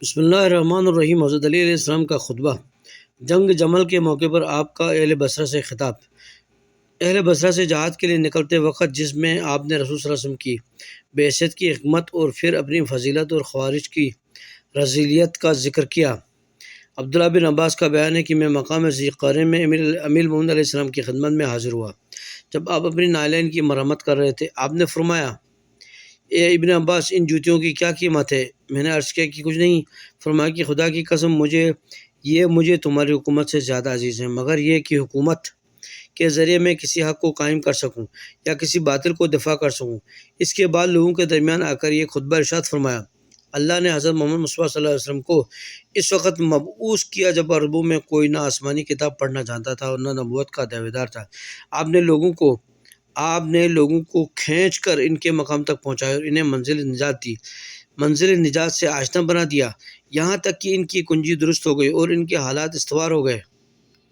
بسم اللہ الرحمن الرحیم۔ حضرت علی علیہ السلام کا خطبہ۔ جنگ جمل کے موقع پر آپ کا اہل بصرہ سے خطاب۔ اہل بصرہ سے جہاد کے لیے نکلتے وقت جس میں آپ نے رسول صلی اللہ علیہ وسلم کی بعثت کی حکمت اور پھر اپنی فضیلت اور خوارج کی رذیلیت کا ذکر کیا۔ عبداللہ بن عباس کا بیان ہے کہ میں مقام ذی-قرنین میں امیر المومنین علیہ السلام کی خدمت میں حاضر ہوا۔ جب آپ اپنی نعلین کی مرمت کر رہے تھے، آپ نے فرمایا، اے ابن عباس، ان جوتیوں کی کیا قیمت ہے؟ میں نے عرض کیا کہ کچھ نہیں۔ فرمایا کہ خدا کی قسم مجھے تمہاری حکومت سے زیادہ عزیز ہیں، مگر یہ کہ حکومت کے ذریعے میں کسی حق کو قائم کر سکوں یا کسی باطل کو دفاع کر سکوں۔ اس کے بعد لوگوں کے درمیان آ کر یہ خطبہ ارشاد فرمایا، اللہ نے حضرت محمد مصطفیٰ صلی اللہ علیہ وسلم کو اس وقت مبعوث کیا جب عربوں میں کوئی نہ آسمانی کتاب پڑھنا جانتا تھا اور نہ نبوت کا دعویدار تھا۔ آپ نے لوگوں کو کھینچ کر ان کے مقام تک پہنچایا اور انہیں منزل نجات سے آشنا بنا دیا، یہاں تک کہ ان کی کنجی درست ہو گئی اور ان کے حالات استوار ہو گئے۔